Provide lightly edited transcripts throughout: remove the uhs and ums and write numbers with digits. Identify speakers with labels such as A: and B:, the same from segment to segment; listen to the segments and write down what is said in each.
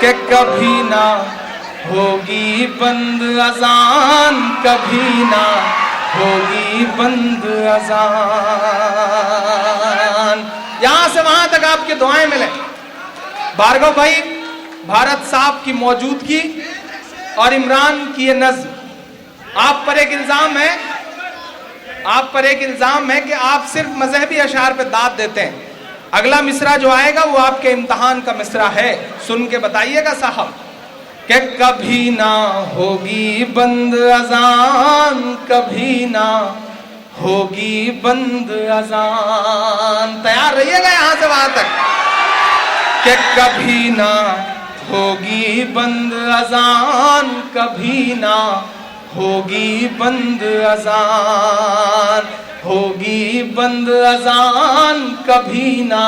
A: कि कभी ना होगी बंद अजान, कभी ना होगी बंद अजान। यहां से वहां तक आपकी दुआएं मिले। भार्गव भाई, भारत साहब की मौजूदगी और इमरान की ये नज्म, आप पर एक इल्जाम है कि आप सिर्फ मजहबी अशार पे दाद देते हैं। अगला मिसरा जो आएगा वो आपके इम्तिहान का मिसरा है, सुन के बताइएगा साहब। कि कभी ना होगी बंद अजान, कभी ना होगी बंद अजान। तैयार रहिएगा यहां से वहां तक। कि कभी ना होगी बंद अजान, कभी ना होगी बंद अजान, होगी बंद अजान, कभी ना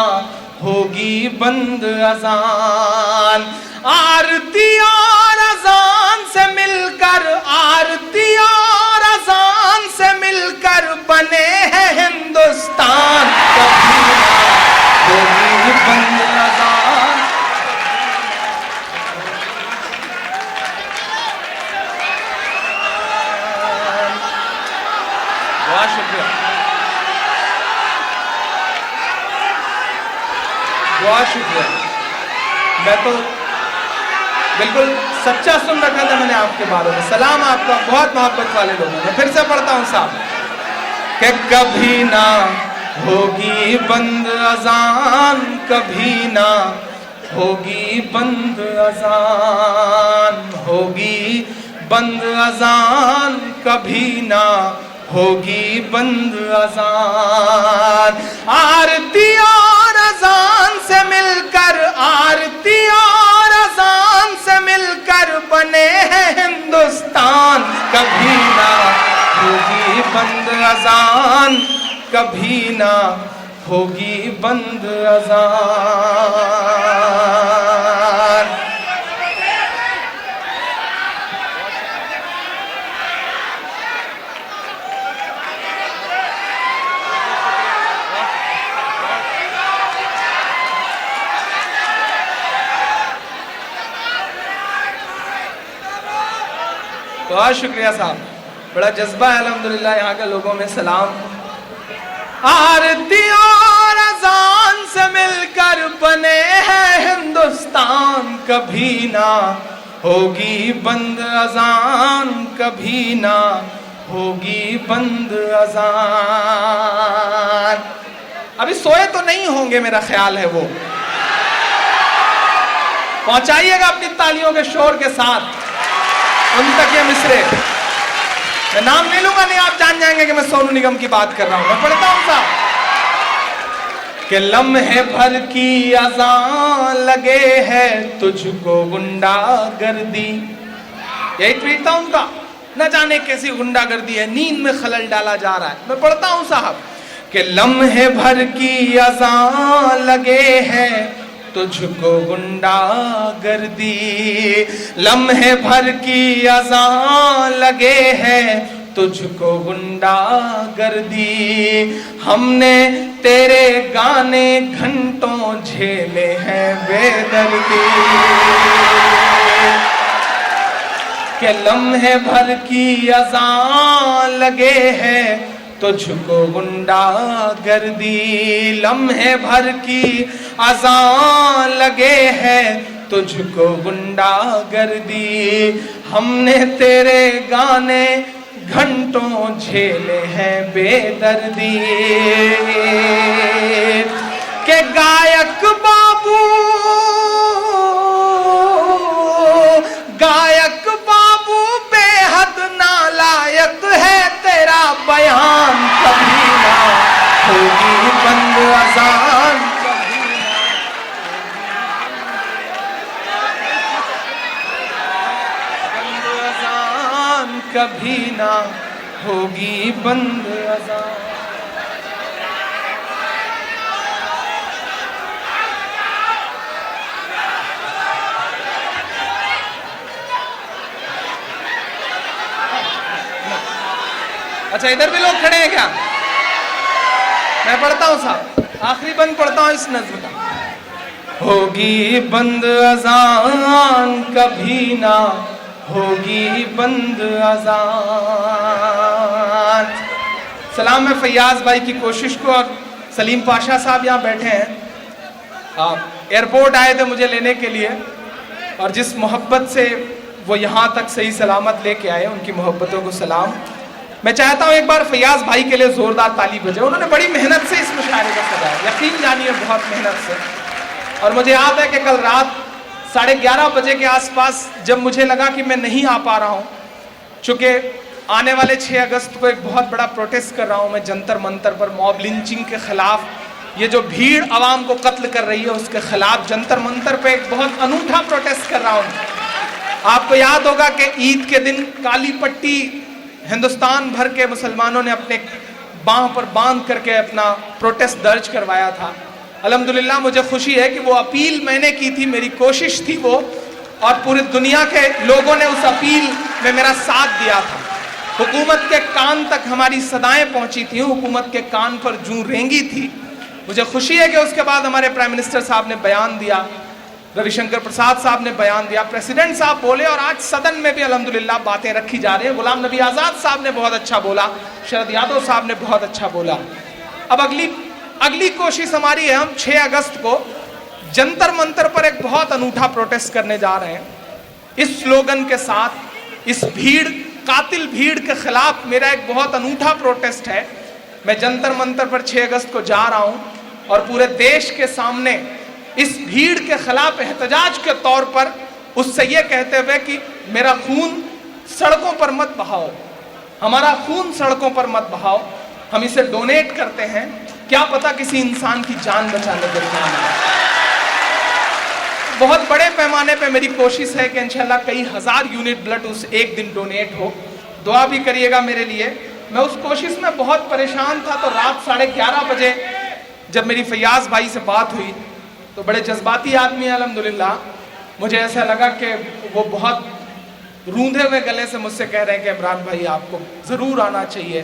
A: होगी बंद अजान। आरती और अजान से मिलकर, आरती और अजान से मिलकर बने हैं हिंदुस्तान, कभी ना होगी बंद अजान। बहुत शुक्रिया, बहुत शुक्रिया। मैं तो बिल्कुल सच्चा सुन रखा था मैंने आपके बारे में। सलाम आपका, बहुत मोहब्बत वाले लोगों ने। फिर से पढ़ता हूं साहब। कि कभी ना होगी बंद अजान, कभी ना होगी बंद अजान, होगी बंद अजान, कभी ना होगी बंद अजान। आरती और अजान से मिलकर, आरती और अजान से मिलकर बने हैं हिंदुस्तान, कभी ना होगी बंद अजान, कभी ना होगी बंद अजान। बहुत शुक्रिया साहब, बड़ा जज्बा है अल्हम्दुलिल्लाह यहाँ के लोगों में। सलाम। आरती और अजान से मिलकर बने हैं हिंदुस्तान, कभी ना होगी बंद अजान, कभी ना होगी बंद अजान। अभी सोए तो नहीं होंगे मेरा ख्याल है वो। पहुंचाइएगा अपनी तालियों के शोर के साथ उन तक ये मिसरे। मैं नाम ले लूंगा नहीं, आप जान जाएंगे कि मैं सोनू निगम की बात कर रहा हूं। मैं पढ़ता हूं साहब। कि लम्हे भर की अज़ान लगे है तुझको गुंडागर्दी। यही ट्वीट था उनका। न जाने कैसी गुंडागर्दी है, नींद में खलल डाला जा रहा है। मैं पढ़ता हूं साहब। कि लम्हे भर की अज़ान लगे है तुझको गुंडागर्दी, लम्हे भर की अज़ान लगे हैं तुझको गुंडागर्दी। हमने तेरे गाने घंटों झेले हैं बेदर्दी। कि लम्हे भर की अज़ान लगे हैं तुझको गुंडागर्दी, लम्हे भर की अज़ान लगे हैं तुझको गुंडागर्दी। हमने तेरे गाने घंटों झेले हैं बेदर्दी। के गायक बाबू, गायक बाबू बेहद नालायक है तेरा बयान, कभी ना होगी बंद अज़ान, कभी ना होगी बंद अज़ान। अच्छा, इधर भी लोग खड़े हैं क्या? मैं पढ़ता हूं साहब, आखिरी बंद पढ़ता हूं इस नज़्म का। होगी बंद अजान, कभी ना होगी बंद अजान। सलाम है फैयाज भाई की कोशिश को। और सलीम पाशा साहब यहाँ बैठे हैं, एयरपोर्ट आए थे मुझे लेने के लिए, और जिस मोहब्बत से वो यहाँ तक सही सलामत लेके आए, उनकी मोहब्बतों को सलाम। मैं चाहता हूँ एक बार फैयाज भाई के लिए जोरदार ताली बजे। उन्होंने बड़ी मेहनत से इस मुशायरे को सजाया, यकीन जानिए बहुत मेहनत से। और मुझे याद है कि कल रात 11:30 बजे के आसपास जब मुझे लगा कि मैं नहीं आ पा रहा हूँ, चूँकि आने वाले 6 अगस्त को एक बहुत बड़ा प्रोटेस्ट कर रहा हूँ मैं जंतर मंतर पर, मॉब लिंचिंग के खिलाफ। ये जो भीड़ आवाम को कत्ल कर रही है उसके खिलाफ जंतर मंतर पे एक बहुत अनूठा प्रोटेस्ट कर रहा हूँ। आपको याद होगा कि ईद के दिन काली पट्टी हिंदुस्तान भर के मुसलमानों ने अपने बांह पर बांध करके अपना प्रोटेस्ट दर्ज करवाया था। अल्हम्दुलिल्लाह मुझे खुशी है कि वो अपील मैंने की थी, मेरी कोशिश थी वो, और पूरी दुनिया के लोगों ने उस अपील में मेरा साथ दिया था। हुकूमत के कान तक हमारी सदाएं पहुंची थी, हुकूमत के कान पर जूं रेंगी थी। मुझे खुशी है कि उसके बाद हमारे प्राइम मिनिस्टर साहब ने बयान दिया, रविशंकर प्रसाद साहब ने बयान दिया, प्रेसिडेंट साहब बोले, और आज सदन में भी अल्हम्दुलिल्लाह बातें रखी जा रही है। गुलाम नबी आज़ाद साहब ने बहुत अच्छा बोला, शरद यादव साहब ने बहुत अच्छा बोला। अब अगली कोशिश हमारी है, हम 6 अगस्त को जंतर मंतर पर एक बहुत अनूठा प्रोटेस्ट करने जा रहे हैं। इस स्लोगन के साथ, इस भीड़, कातिल भीड़ के खिलाफ मेरा एक बहुत अनूठा प्रोटेस्ट है। मैं जंतर मंतर पर 6 अगस्त को जा रहा हूं और पूरे देश के सामने इस भीड़ के खिलाफ एहतजाज के तौर पर उससे ये कहते हुए कि मेरा खून सड़कों पर मत बहाओ, हमारा खून सड़कों पर मत बहाओ, हम इसे डोनेट करते हैं, क्या पता किसी इंसान की जान बचाने के काम आए। बहुत बड़े पैमाने पे मेरी कोशिश है कि इंशाल्लाह कई हजार यूनिट ब्लड उस एक दिन डोनेट हो। दुआ भी करिएगा मेरे लिए। मैं उस कोशिश में बहुत परेशान था, तो रात 11:30 बजे जब मेरी फैयाज भाई से बात हुई, तो बड़े जज्बाती आदमी है अल्हम्दुलिल्लाह, मुझे ऐसा लगा कि वो बहुत रूंधे हुए गले से मुझसे कह रहे हैं कि इमरान भाई आपको ज़रूर आना चाहिए।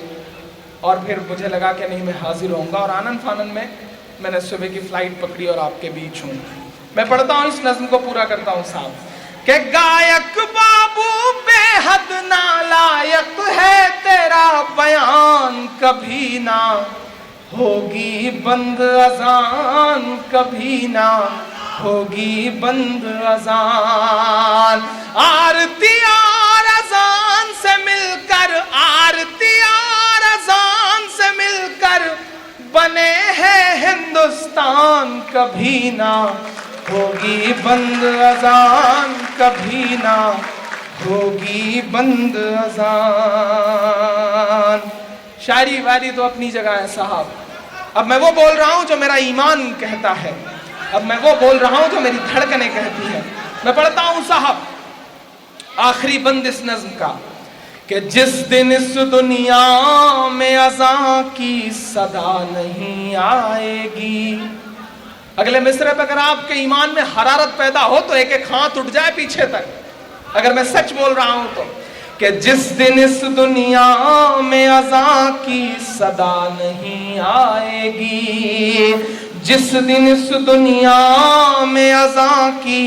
A: और फिर मुझे लगा कि नहीं, मैं हाजिर होऊंगा, और आनन फानन में मैंने सुबह की फ्लाइट पकड़ी और आपके बीच हूँ। मैं पढ़ता हूँ, इस नज़्म को पूरा करता हूँ साहब। कि गायक बाबू बेहद नालायक है, तेरा बयान कभी ना होगी बंद अजान, कभी ना होगी बंद अजान। आरती और अजान से मिलकर, आरती और अजान से मिलकर बने हैं हिंदुस्तान, कभी ना होगी बंद अजान, कभी ना होगी बंद अजान। शायरी वारी तो अपनी जगह है साहब। अब मैं वो बोल रहा हूं जो मेरा ईमान कहता है, अब मैं वो बोल रहा हूं जो मेरी धड़कनें कहती है। मैं पढ़ता हूं साहब आखिरी बंद इस नज़्म का, कि जिस दिन इस दुनिया में अज़ां की सदा नहीं आएगी। अगले मिसरे पे अगर आपके ईमान में हरारत पैदा हो तो एक एक हाथ उठ जाए पीछे तक, अगर मैं सच बोल रहा हूं तो, कि जिस दिन इस दुनिया में अज़ां की सदा नहीं आएगी, जिस दिन इस दुनिया में अज़ां की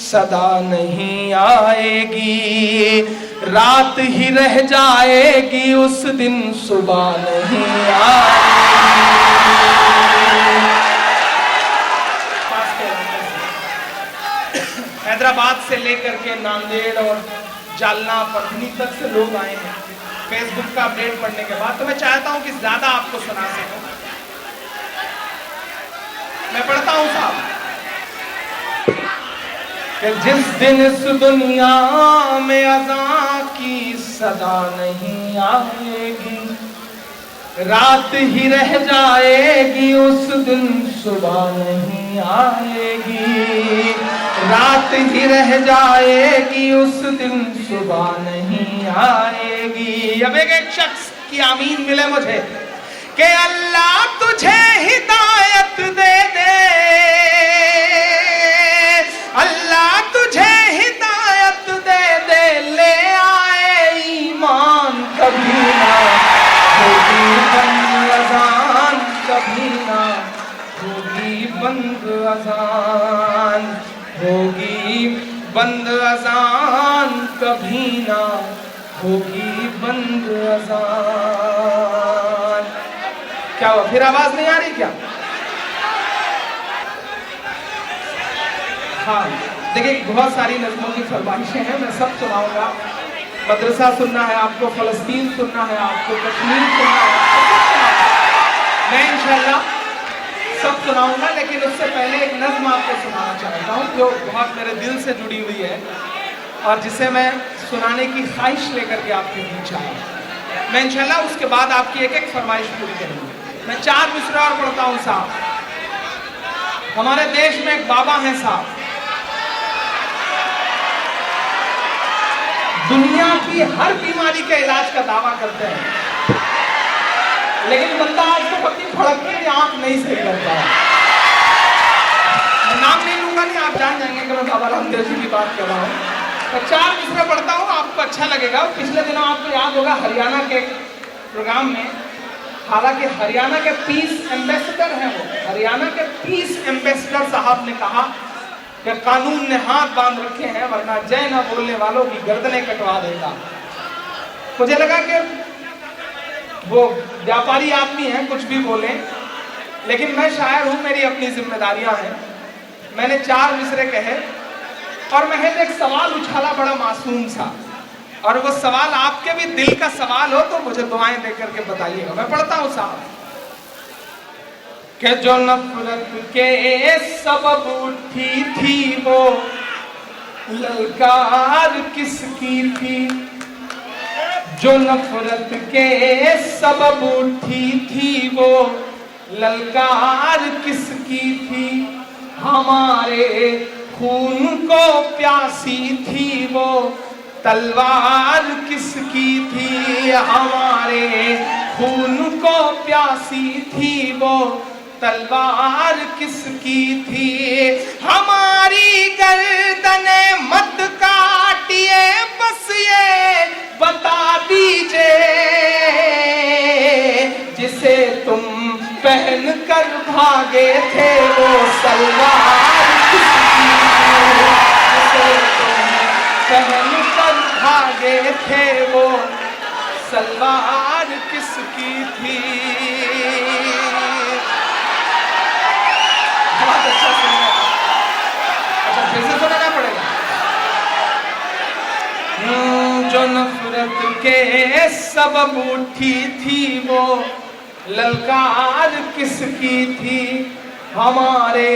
A: सदा नहीं आएगी, रात ही रह जाएगी उस दिन सुबह नहीं आएगी। हैदराबाद से लेकर के नांदेड़ और जालना पटनी तक से लोग आए हैं फेसबुक का अपडेट पढ़ने के बाद। तो मैं चाहता हूं कि ज्यादा आपको सुना सकूं। मैं पढ़ता हूं साहब, कि जिस दिन इस दुनिया में अज़ां की सदा नहीं आएगी, रात ही रह जाएगी उस दिन सुबह नहीं आएगी, रात ही रह जाएगी उस दिन सुबह नहीं आएगी। अब एक शख्स की आमीन मिले मुझे, कि अल्लाह तुझे हिदायत दे दे, अल्लाह तुझे हिदायत दे दे, ले आए ईमान, कभी ना होगी बंद अज़ान, कभी ना होगी होगी बंद अजान, होगी बंद अजान, कभी ना होगी बंद अजान। क्या हुआ, फिर आवाज नहीं आ रही क्या? हाँ देखिए, बहुत सारी नज़्मों की फरमाइशें हैं, मैं सब सुनाऊंगा। मदरसा सुनना है आपको, फलस्तीन सुनना है आपको, कश्मीर सुनना है आपको, मैं इंशाल्लाह सब सुनाऊंगा। लेकिन उससे पहले एक नज़्म आपको सुनाना चाहता हूँ जो बहुत मेरे दिल से जुड़ी हुई है और जिसे मैं सुनाने की ख्वाहिश लेकर के आपके बीच आया। मैं इंशाल्लाह उसके बाद आपकी एक एक फरमाइश पूरी करूँगा। मैं 4 मिसरा और पढ़ता हूँ साहब। हमारे देश में एक बाबा हैं साहब, दुनिया की हर बीमारी के इलाज का दावा करते हैं, लेकिन बंदा आज तक अपनी फड़कती हुई आंख नहीं सही करता है। मैं नाम नहीं लूंगा, नहीं आप जान जाएंगे कि मैं बाबा रामदेव जी की बात कर रहा हूँ। तो 4 मिसरे पढ़ता हूँ, आपको अच्छा लगेगा। पिछले दिनों आपको याद होगा हरियाणा के प्रोग्राम में, हालांकि हरियाणा के पीस एम्बेसडर हैं वो, हरियाणा के पीस एम्बेसडर साहब ने कहा कि कानून ने हाथ बांध रखे हैं वरना जय ना बोलने वालों की गर्दनें कटवा देगा। मुझे लगा कि वो व्यापारी आदमी हैं, कुछ भी बोले, लेकिन मैं शायर हूं, मेरी अपनी जिम्मेदारियां हैं। मैंने 4 मिसरे कहे और महज एक सवाल उछाला बड़ा मासूम सा, और वो सवाल आपके भी दिल का सवाल हो तो मुझे दुआएं दे करके बताइएगा। मैं पढ़ता हूं साहब कि जो नफरत के सबब उठी थी वो ललकार किसकी थी, जो नफरत के सबब उठी थी वो ललकार किसकी थी, हमारे खून को प्यासी थी वो तलवार किसकी थी, हमारे खून को प्यासी थी वो तलवार किसकी थी, हमारी गर्दने मत काटिए बस ये बता दीजिए, जिसे तुम पहन कर भागे थे वो सलवार किसकी थी, जिसे तुम पहन कर भागे थे वो सलवार किसकी थी। बहुत अच्छा सुना। अच्छा फिर से सुनाना पड़ेगा। जो नफरत के सबब उठी थी वो ललकार किसकी थी, हमारे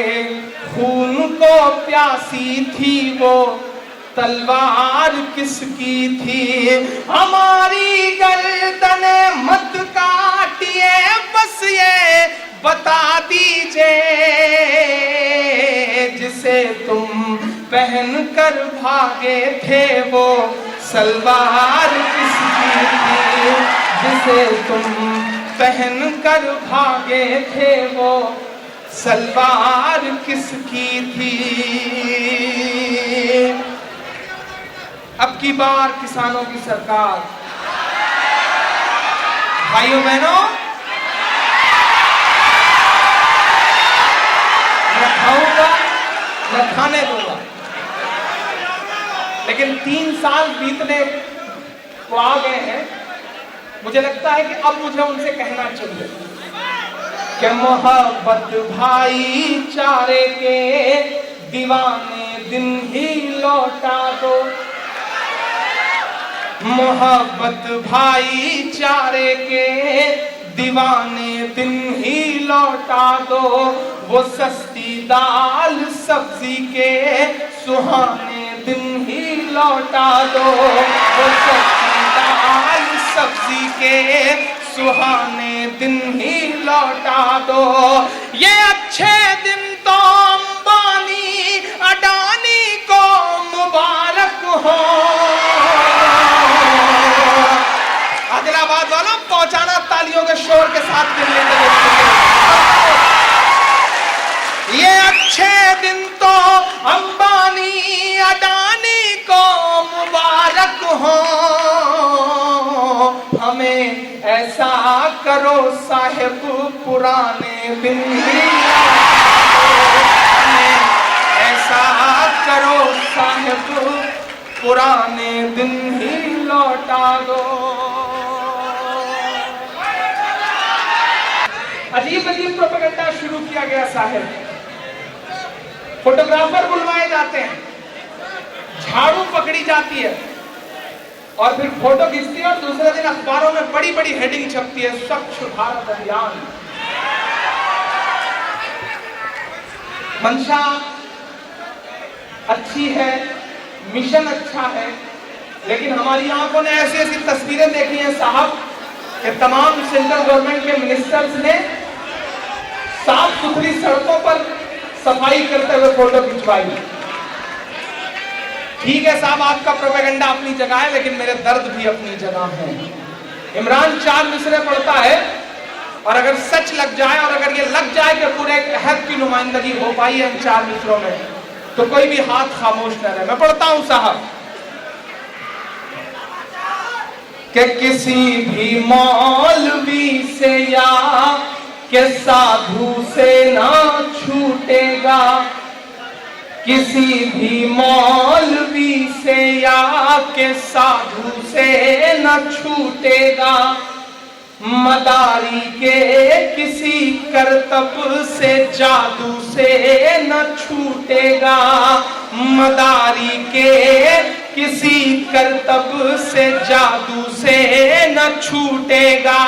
A: खून को प्यासी थी वो तलवार किसकी थी, हमारी गर्दने मत काटिए बस ये बता दीजिए, जिसे तुम पहन कर भागे थे वो सलवार किसकी थी, जिसे तुम पहन कर भागे थे वो सलवार किसकी थी। अब की बार किसानों की सरकार, भाइयों बहनों, न खाऊंगा न खाने दूंगा, लेकिन 3 साल बीतने को आ गए हैं। मुझे लगता है कि अब मुझे उनसे कहना चाहिए कि मोहब्बत भाईचारे के दीवाने दिन ही लौटा दो, मोहब्बत भाईचारे के दीवाने दिन ही लौटा दो, वो सस्ती दाल सब्जी के सुहाने दिन ही लौटा दो, वो सस्ती दाल सब्जी के सुहाने दिन ही लौटा दो। ये अच्छे दिन तो अंबानी अडानी को मुबारक हो। आदिलाबाद वालों पहुंचाना तालियों के शोर के साथ दिल्ली में। ये अच्छे दिन तो अंबानी अडानी को मुबारक हो, हमें ऐसा करो साहिब पुराने दिन ही लौटा दो, हमें ऐसा करो साहिब, पुराने दिन ही लौटा दो। अजीब अजीब प्रोपेगेंडा शुरू किया गया साहिब। फोटोग्राफर बुलवाए जाते हैं, झाड़ू पकड़ी जाती है और फिर फोटो खींचती है और दूसरे दिन अखबारों में बड़ी बड़ी हेडिंग छपती है, स्वच्छ भारत अभियान। मंशा अच्छी है, मिशन अच्छा है, लेकिन हमारी आंखों ने ऐसी ऐसी तस्वीरें देखी हैं साहब कि तमाम सेंट्रल गवर्नमेंट के मिनिस्टर्स ने साफ सुथरी सड़कों पर सफाई करते हुए फोटो खिंचवाई। ठीक है साहब, आपका प्रोपेगेंडा अपनी जगह है, लेकिन मेरे दर्द भी अपनी जगह है। इमरान 4 मिसरे पढ़ता है और अगर सच लग जाए और अगर ये लग जाए कि पूरे एक अहद की नुमाइंदगी हो पाई है इन 4 मिसरों में, तो कोई भी हाथ खामोश न रहे। मैं पढ़ता हूं साहब कि किसी भी मौलवी से या के साधु से ना छूटेगा, किसी भी मौलवी से या के साधु से न छूटेगा, मदारी के किसी करतब से जादू से न छूटेगा, मदारी के किसी करतब से जादू से न छूटेगा।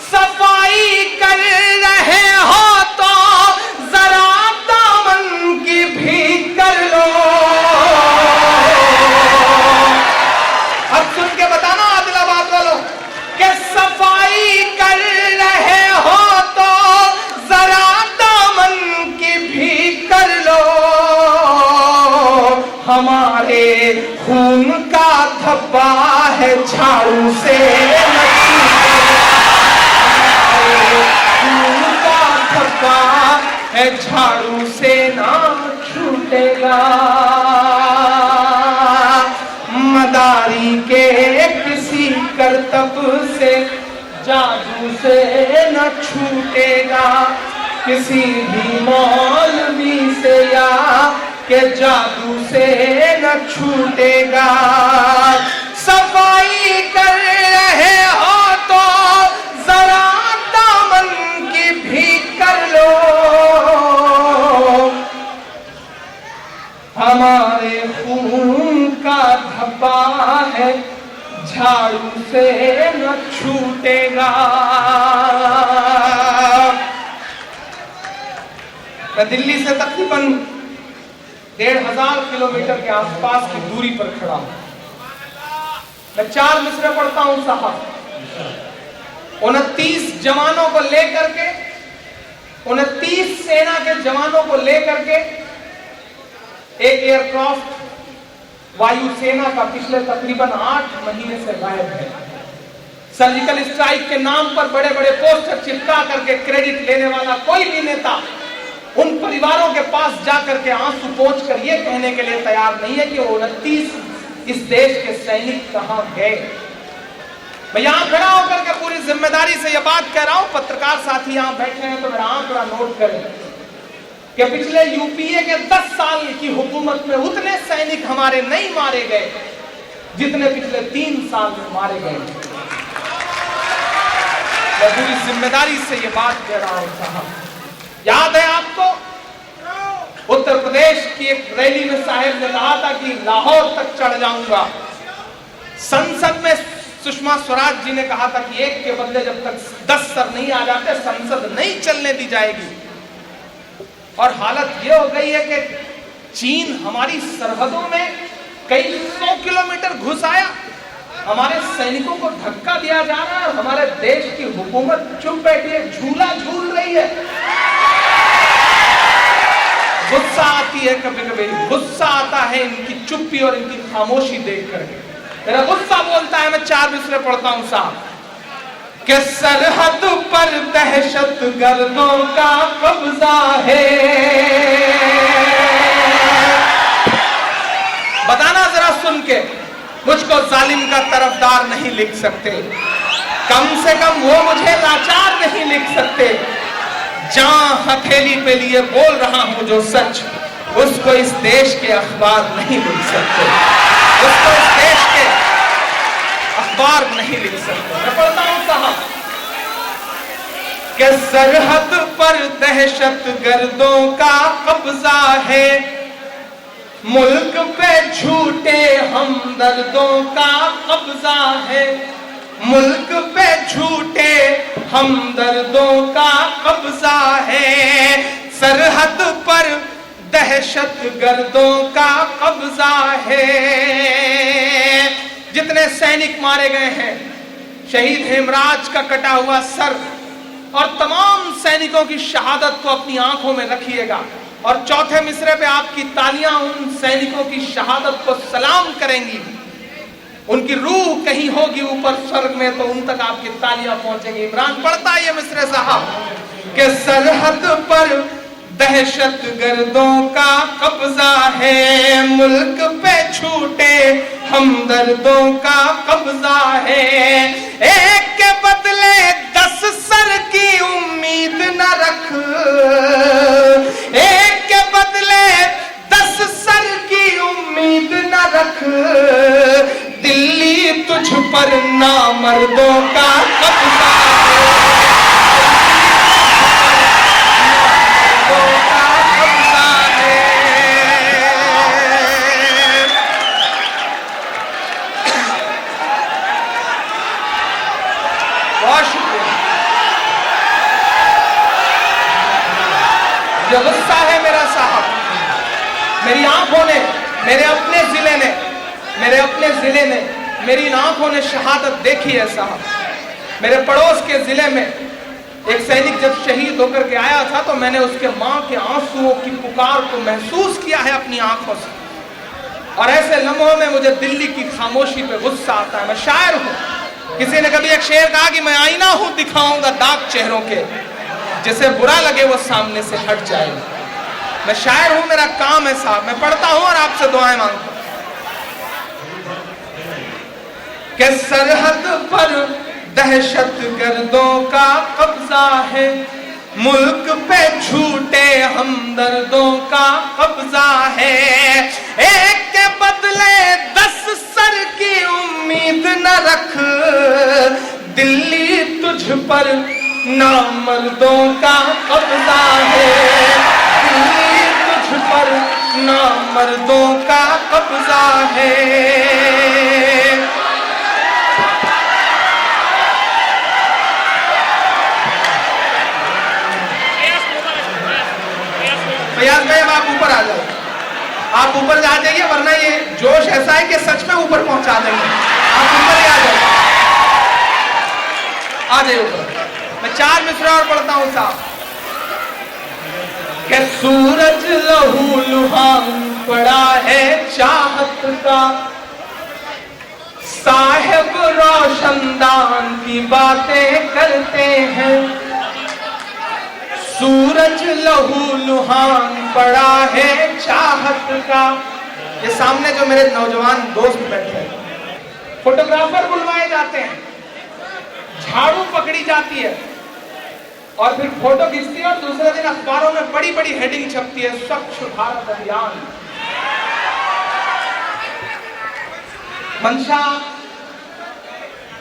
A: सफाई कर रहे हो तो जरा दामन की भी कर लो। अब सुन के बताना आदिलाबाद वालों कि सफाई कर रहे हो तो जरा दामन की भी कर लो। हमारे खून का धब्बा है झाड़ू से न है, झाड़ू से ना छूटेगा, मदारी के किसी करतब से जादू से न छूटेगा, किसी भी मौलवी से या के जादू से न छूटेगा। सफाई कर रहे हो तो जरा दामन की भी कर लो। हमारे खून का धब्बा है, झाड़ू से न छूटेगा। मैं दिल्ली से तकरीबन 1500 किलोमीटर के आसपास की दूरी पर खड़ा हूं। मैं 4 मिसरे पढ़ता हूं साहब। 29 जवानों को लेकर के, 29 सेना के जवानों को लेकर के एक एयरक्राफ्ट वायुसेना का पिछले तकरीबन 8 महीने से गायब है। सर्जिकल स्ट्राइक के नाम पर बड़े बड़े पोस्टर चिपका करके क्रेडिट लेने वाला कोई भी नेता उन परिवारों के पास जाकर के आंसू पोंछ कर यह कहने के लिए तैयार नहीं है कि 29 इस देश के सैनिक कहां गए। मैं यहां खड़ा होकर के पूरी जिम्मेदारी से यह बात कह रहा हूं, पत्रकार साथी यहां बैठे हैं तो मेरा आंकड़ा नोट करें कि पिछले यूपीए के 10 साल की हुकूमत में उतने सैनिक हमारे नहीं मारे गए जितने पिछले 3 साल में मारे गए। मैं पूरी जिम्मेदारी से यह बात कह रहा हूं साहब। याद है आपको उत्तर प्रदेश की एक रैली में साहब ने कहा था कि लाहौर तक चढ़ जाऊंगा। संसद में सुषमा स्वराज जी ने कहा था कि एक के बदले जब तक 10 सर नहीं आ जाते संसद नहीं चलने दी जाएगी। और हालत यह हो गई है कि चीन हमारी सरहदों में कई 100 किलोमीटर घुस आया, हमारे सैनिकों को धक्का दिया जा रहा है, हमारे देश की हुकूमत चुप बैठी है, झूला झूल रही है। गुस्सा आती है, कभी कभी गुस्सा आता है इनकी चुप्पी और इनकी खामोशी देख करके। मेरा गुस्सा बोलता है, मैं 4 मिसरे पढ़ता हूं साहब कि सरहद पर दहशत गर्दों का कब्जा है। बताना जरा सुन के, मुझको जालिम का तरफदार नहीं लिख सकते, कम से कम वो मुझे लाचार नहीं लिख सकते। जहां हथेली पे लिए बोल रहा हूं जो सच, उसको इस देश के अखबार नहीं लिख सकते, उसको इस देश के अखबार नहीं लिख सकते। मैं पढ़ता हूं साहब कि सरहद पर दहशत गर्दों का कब्जा है, मुल्क पे झूठे हमदर्दों का कब्जा है, मुल्क पे झूठे हमदर्दों का कब्जा है, सरहद पर दहशत गर्दों का कब्जा है। जितने सैनिक मारे गए हैं, शहीद हेमराज का कटा हुआ सर और तमाम सैनिकों की शहादत को अपनी आंखों में रखिएगा और चौथे मिसरे पे आपकी तालियां उन सैनिकों की शहादत को सलाम करेंगी। उनकी रूह कहीं होगी ऊपर स्वर्ग में तो उन तक आपकी तालियां पहुंचेंगी। इमरान पढ़ता है ये मिसरे साहब कि सरहद पर दहशत गर्दों का कब्जा है, मुल्क पे झूठे हमदर्दों का कब्जा है, एक के बदले 10 सर की उम्मीद न रख, एक के बदले 10 सर की उम्मीद न रख, दिल्ली तुझ पर नामर्दों का कब्जा है, ये गुस्सा है मेरा साहब। मेरी आंखों ने, मेरे अपने जिले ने, मेरे अपने जिले ने, मेरी आंखों ने शहादत देखी है साहब। मेरे पड़ोस के जिले में एक सैनिक जब शहीद होकर के आया था तो मैंने उसके मां के आंसुओं की पुकार को महसूस किया है अपनी आंखों से। और ऐसे लम्हों में मुझे दिल्ली की खामोशी पे गुस्सा आता है। मैं शायर हूं। किसी ने कभी एक शेर कहा कि मैं आईना हूं, दिखाऊंगा दाग चेहरों के, जिसे बुरा लगे वो सामने से हट जाएगा। मैं शायर हूं, मेरा काम है साहब। मैं पढ़ता हूं और आपसे दुआएं मांगता हूं कि सरहद पर दहशत गर्दों का कब्जा है, मुल्क पे झूठे हमदर्दों का कब्जा है, एक के बदले 10 सर की उम्मीद न रख, दिल्ली तुझ पर नामर्दों का कब्जा है, दिल्ली तुझ पर नामर्दों का कब्जा है। फयाज भाई अब आप ऊपर आ जाओ, आप ऊपर जा जाइए वरना ये जोश ऐसा है कि सच में ऊपर पहुंचा देंगे। आप ऊपर ही आ जाओ, आ जाइए ऊपर। मैं 4 मिसरा और पढ़ता हूं साहब कि सूरज लहू लुहान पड़ा है चाहत का, साहिब रोशनदान की बातें करते हैं, सूरज लहू लुहान पड़ा है चाहत का। ये सामने जो मेरे नौजवान दोस्त बैठे हैं, फोटोग्राफर बुलवाए जाते हैं, झाड़ू पकड़ी जाती है और फिर फोटो खींचती है और दूसरे दिन अखबारों में बड़ी बड़ी हेडिंग छपती है, स्वच्छ भारत अभियान। मंशा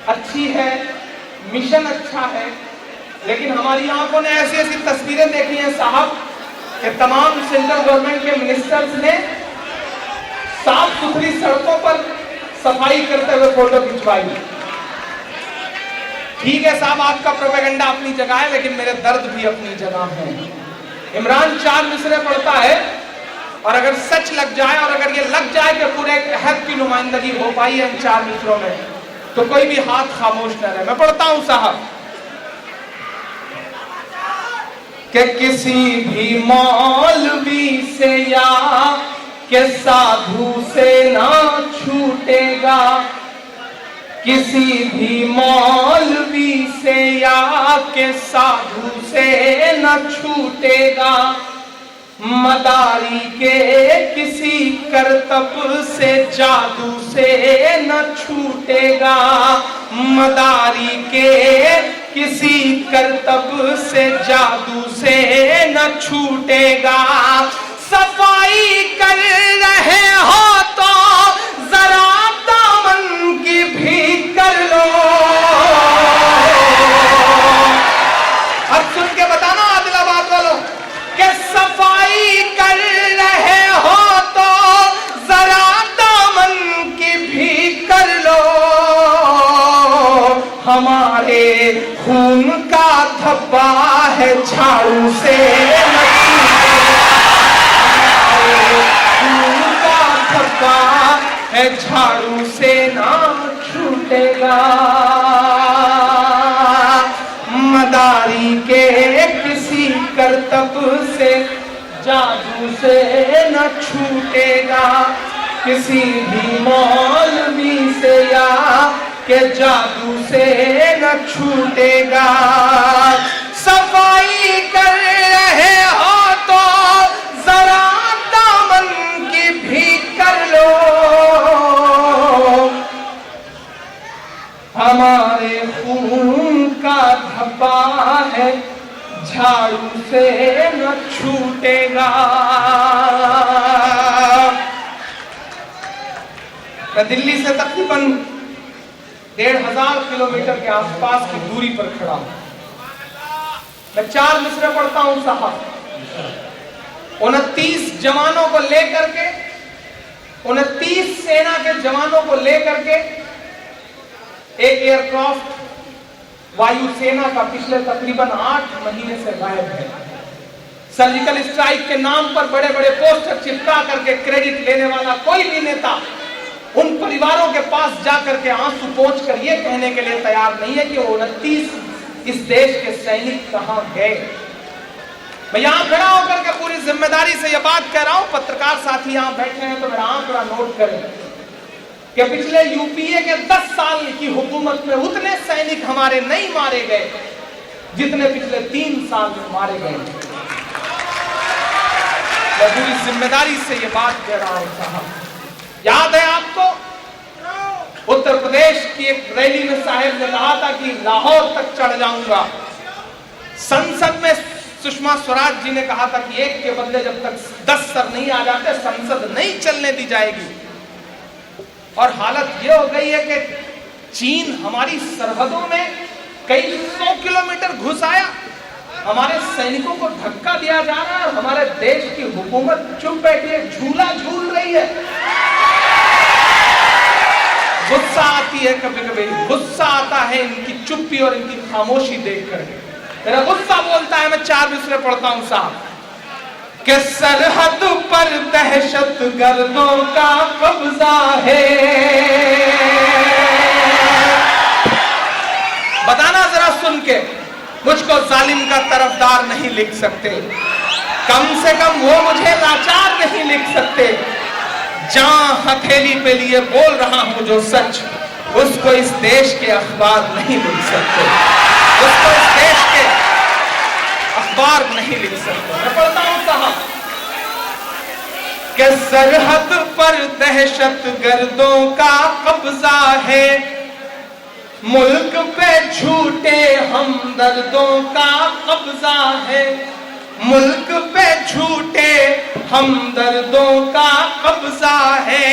A: अच्छी है, मिशन अच्छा है, लेकिन हमारी आंखों ने ऐसी ऐसी तस्वीरें देखी हैं साहब कि तमाम सेंट्रल गवर्नमेंट के मिनिस्टर्स ने साफ सुथरी सड़कों पर सफाई करते हुए फोटो खिंचवाई। ठीक है साहब, आपका प्रोपेगेंडा अपनी जगह है, लेकिन मेरे दर्द भी अपनी जगह है। इमरान 4 मिसरे पढ़ता है और अगर सच लग जाए और अगर ये लग जाए कि पूरे एक अहद की नुमाइंदगी हो पाई है इन 4 मिसरों में, तो कोई भी हाथ खामोश न रहे। मैं पढ़ता हूं साहब कि किसी भी मौलवी से या के साधु से ना छूटेगा, किसी भी मौलवी से या के साधु से न छूटेगा, मदारी के किसी करतब से जादू से न छूटेगा, मदारी के किसी करतब से जादू से न छूटेगा। सफाई कर रहे हो तो जरा दामन की भी कर लो। अब सुन के बताना आदिलाबाद वालों कि सफाई कर रहे हो तो जरा दामन की भी कर लो। हमारे खून का धब्बा है झाड़ू से न खून का धब्बा है झाड़ू से ना छूटेगा। मदारी के किसी करतब से जादू से न छूटेगा। किसी भी मौलवी से या के जादू से न छूटेगा। सफाई कर रहे हो तो जरा दामन की भी कर लो। हमारे खून का धब्बा है झाड़ू से न छूटेगा। मैं दिल्ली से तकरीबन 1500 किलोमीटर के आसपास की दूरी पर खड़ा हूं। मैं 4 मिसरे पढ़ता हूं साहब। 29 जवानों को लेकर के 29 सेना के जवानों को लेकर के एक एयरक्राफ्ट वायुसेना का पिछले तकरीबन 8 महीने से गायब है। सर्जिकल स्ट्राइक के नाम पर बड़े बड़े पोस्टर चिपका करके क्रेडिट लेने वाला कोई भी नेता उन परिवारों के पास जाकर के आंसू पोंछ कर यह कहने के लिए तैयार नहीं है कि 29 इस देश के सैनिक कहां गए। मैं यहां खड़ा होकर के पूरी जिम्मेदारी से यह बात कह रहा हूं, पत्रकार साथी यहां बैठे हैं तो मेरा आंकड़ा नोट करें कि पिछले यूपीए के 10 साल की हुकूमत में उतने सैनिक हमारे नहीं मारे गए जितने पिछले 3 साल में मारे गए। मैं पूरी जिम्मेदारी से यह बात कह रहा हूं साहब। याद है आपको उत्तर प्रदेश की एक रैली में साहब ने कहा था कि लाहौर तक चढ़ जाऊंगा। संसद में सुषमा स्वराज जी ने कहा था कि एक के बदले जब तक 10 सर नहीं आ जाते संसद नहीं चलने दी जाएगी। और हालत यह हो गई है कि चीन हमारी सरहदों में कई 100 किलोमीटर घुस आया। हमारे सैनिकों को धक्का दिया जा रहा है। हमारे देश की हुकूमत चुप बैठी है, झूला झूल रही है। गुस्सा आती है, कभी कभी गुस्सा आता है इनकी चुप्पी और इनकी खामोशी देखकर। मेरा गुस्सा बोलता है। मैं 4 मिसरे पढ़ता हूं साहब कि सरहद पर दहशत गर्दों का कब्जा है। बताना जरा सुन के, मुझको जालिम का तरफदार नहीं लिख सकते, कम से कम वो मुझे लाचार नहीं लिख सकते। जहां हथेली पे लिए बोल रहा हूं जो सच, उसको इस देश के अखबार नहीं लिख सकते, उसको इस देश के अखबार नहीं लिख सकते। मैं पढ़ता हूं साहब कि सरहद पर दहशत गर्दों का कब्जा है, मुल्क पे झूठे हमदर्दों का कब्जा है, मुल्क पे झूठे हमदर्दों का कब्जा है,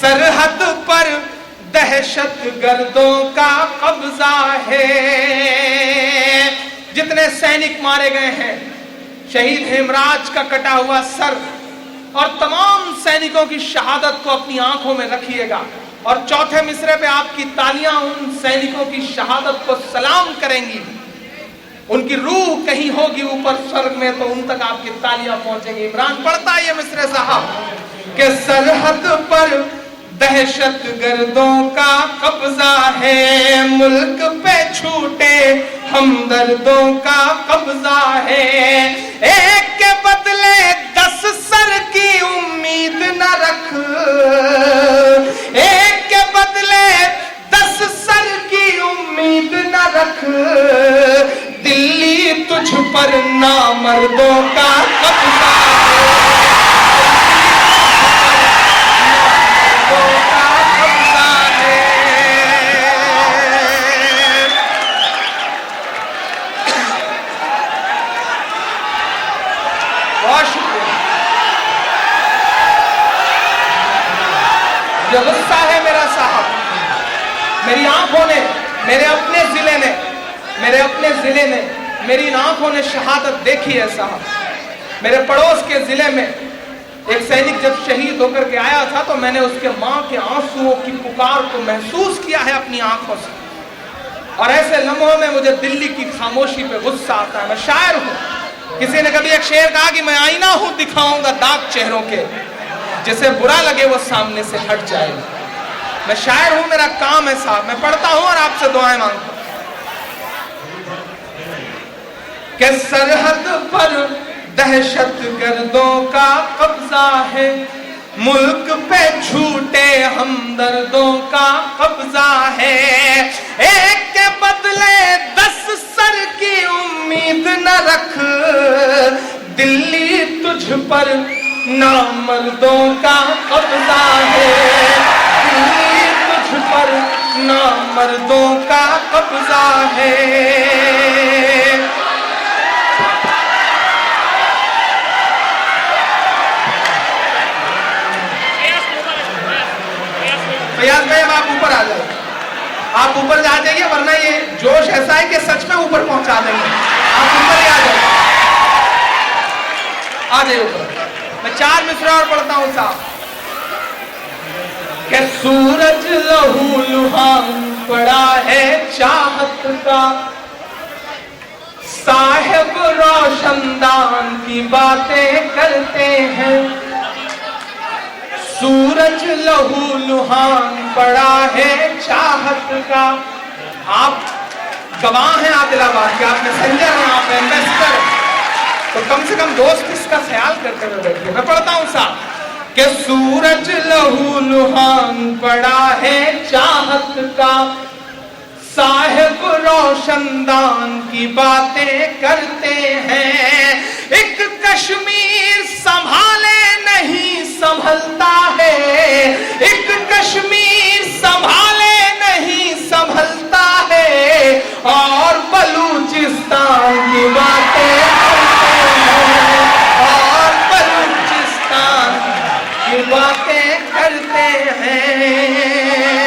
A: सरहद पर दहशत गर्दों का कब्जा है। जितने सैनिक मारे गए हैं, शहीद हेमराज का कटा हुआ सर और तमाम सैनिकों की शहादत को अपनी आंखों में रखिएगा। और चौथे मिसरे पे आपकी तालियां उन सैनिकों की शहादत को सलाम करेंगी। उनकी रूह कहीं होगी ऊपर स्वर्ग में तो उन तक आपकी तालियां पहुंचेंगी। इमरान पढ़ता है ये मिसरे साहब कि सरहद पर दहशत गर्दों का कब्जा है, मुल्क पे झूठे हमदर्दों का कब्जा है, एक के बदले 10 सर की उम्मीद न रख, एक के बदले 10 सर की उम्मीद न रख, दिल्ली तुझ पर नामर्दों का कब्जा है। ये गुस्सा है मेरा साहब। मेरी आंखों ने, मेरे अपने जिले ने, मेरे अपने जिले ने, मेरी इन आंखों ने शहादत देखी है साहब। मेरे पड़ोस के जिले में एक सैनिक जब शहीद होकर के आया था तो मैंने उसके मां के आंसुओं की पुकार को महसूस किया है अपनी आंखों से। और ऐसे लम्हों में मुझे दिल्ली की खामोशी पे गुस्सा आता है। मैं शायर हूं। किसी ने कभी एक शेर कहा कि मैं आईना हूं, दिखाऊंगा दाग चेहरों के, जिसे बुरा लगे वो सामने से हट जाएगा। मैं शायर हूं, मेरा काम है साहब। मैं पढ़ता हूं और आपसे दुआएं मांगता हूं कि सरहद पर दहशत गर्दों का कब्जा है, मुल्क पे झूठे हमदर्दों का कब्जा है। एक के बदले 10 सर की उम्मीद न रख, दिल्ली तुझ पर नामर्दों का कब्जा है। दिल्ली तुझ पर नामर्दों का कब्जा है। फयाज भाई अब आप ऊपर आ जाइए, आप ऊपर जा जाइए, वरना ये जोश ऐसा है कि सच में ऊपर पहुंचा देंगे। आप ऊपर ही आ जाइए, आ जाइए ऊपर। मैं 4 मिसरा और पढ़ता हूं साहब। कि सूरज लहू लुहान पड़ा है चाहत का, साहिब रोशनदान की बातें करते हैं। सूरज लहू लुहान पड़ा है चाहत का। आप गवाह हैं आदिलाबाद के, आप मैसेंजर हैं, आप एम्बेसडर, तो कम से कम दोस्त इसका ख्याल करते हुए बैठिए। मैं पढ़ता हूं साहब कि सूरज लहू लुहान पड़ा है चाहत का, साहिब रोशनदान की बातें करते हैं। एक कश्मीर संभाले नहीं संभलता है, एक कश्मीर संभाले नहीं संभलता है, और बलूचिस्तान की बातें करते हैं, और बलूचिस्तान की बातें करते हैं।